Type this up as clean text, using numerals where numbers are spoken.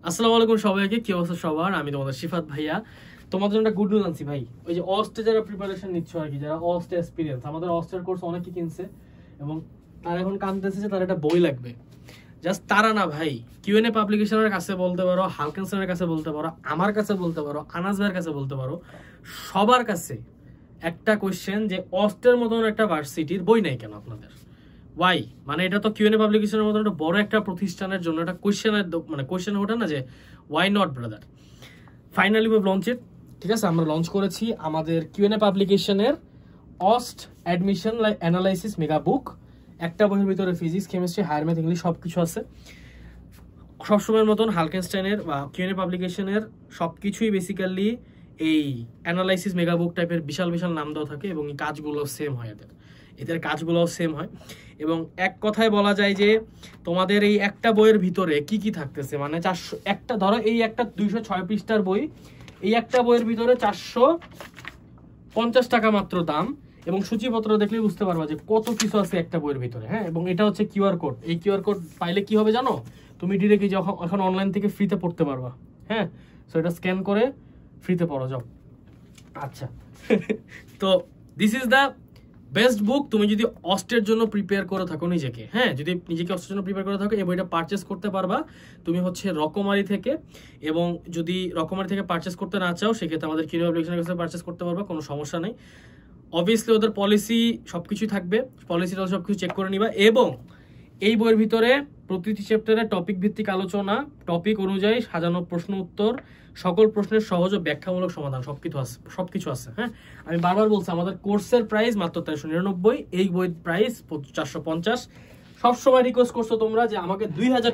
আসসালামু আলাইকুম সবাইকে, কি অবস্থা সবার? আমি তোমাদের শিফাত ভাইয়া। তোমাদের জন্য একটা গুড নিউজ আনছি ভাই। ওই যে অস্টে যারা প্রিপারেশন নিচ্ছ আর কি, যারা অস্ট এক্সপিরিয়েন্স, আমাদের অস্টের কোর্স অনেকে কিনছে এবং তারা এখন কানতেছে যে তার একটা বই লাগবে। জাস্ট তারা না ভাই, কিউএনএ পাবলিকেশনের কাছে বলতে পারো, হালকেনসনের কাছে বলতে পারো, আমার কাছে বলতে পারো, আনাস ভাইয়ের কাছে বলতে পারো, সবার কাছে একটা কোয়েশ্চেন যে অস্টের মতন একটা ভার্সিটির বই নাই কেন আপনাদের? ওয়াই? মানে এটা তো কিউএনএ পাবলিকেশনের মতো একটা বড় একটা প্রতিষ্ঠানের জন্য একটা কোয়েশ্চেনের মানে কোয়েশ্চেন ওঠে না যে why not brother. Finally we launch it. ঠিক আছে, আমরা লঞ্চ করেছি আমাদের কিউএনএ পাবলিকেশনের অস্ট অ্যাডমিশন অ্যানালাইসিস মেগা বুক। একটা বইয়ের ভিতরে physics, chemistry, higher math, English সবকিছু আছে। সবসময়ের মতন হালকেনস্টাইনের বা কিউএনএ পাবলিকেশনের সবকিছুই বেসিক্যালি এই অ্যানালাইসিস মেগা বুক টাইপের বিশাল বিশাল নাম দেওয়া থাকে এবং এই কাজগুলো সেম হয়, এদের কাজগুলোও সেম হয়। এবং এক কথায় বলা যায় যে তোমাদের এই একটা বইয়ের ভিতরে কি কি থাকতেছে, মানে 400 একটা ধরো, এই একটা 206 পৃষ্ঠার বই, এই একটা বইয়ের ভিতরে 450 টাকা মাত্র দাম। এবং সূচিপত্র দেখলে বুঝতে পারবা যে কত কিছু আছে একটা বইয়ের ভিতরে। হ্যাঁ, এবং এটা হচ্ছে কিউআর কোড। এই কিউআর কোড পাইলে কি হবে জানো? তুমি ডিরেক্টলি যখন এখন অনলাইন থেকে ফ্রিতে পড়তে পারবা। হ্যাঁ, সো এটা স্ক্যান করে ফ্রিতে পড়ো যাও। আচ্ছা তো দিস ইজ দ্য বেস্ট বুক। তুমি যদি অস্টের জন্য প্রিপেয়ার করে থাকো নিজেকে, হ্যাঁ, যদি নিজেকে অস্টের জন্য প্রিপেয়ার করে থাকো, এই বইটা পারচেস করতে পারবা তুমি হচ্ছে রকমারি থেকে। এবং যদি রকমারি থেকে পারচেস করতে না চাও, সেক্ষেত্রে আমাদের কিউএনএ পাবলিকেশনের কাছে পারচেস করতে পারবা, কোনো সমস্যা নেই। অবভিয়াসলি ওদের পলিসি সবকিছু থাকবে, পলিসিটা সবকিছু চেক করে নিবা। এবং এই বইয়ের ভিতরে প্রতিটি চ্যাপ্টারে টপিক ভিত্তিক আলোচনা, টপিক অনুযায়ী সাজানো প্রশ্ন উত্তর, সকল প্রশ্নের সহজ ও ব্যাখ্যামূলক সমাধান সবকিছু আছে। হ্যাঁ, আমি বারবার বলছি আমাদের কোর্সের প্রাইস মাত্র 1399, এই বইয়ের প্রাইস 450। সবসময় রিকোয়েস্ট করছো তোমরা যে আমাকে 2000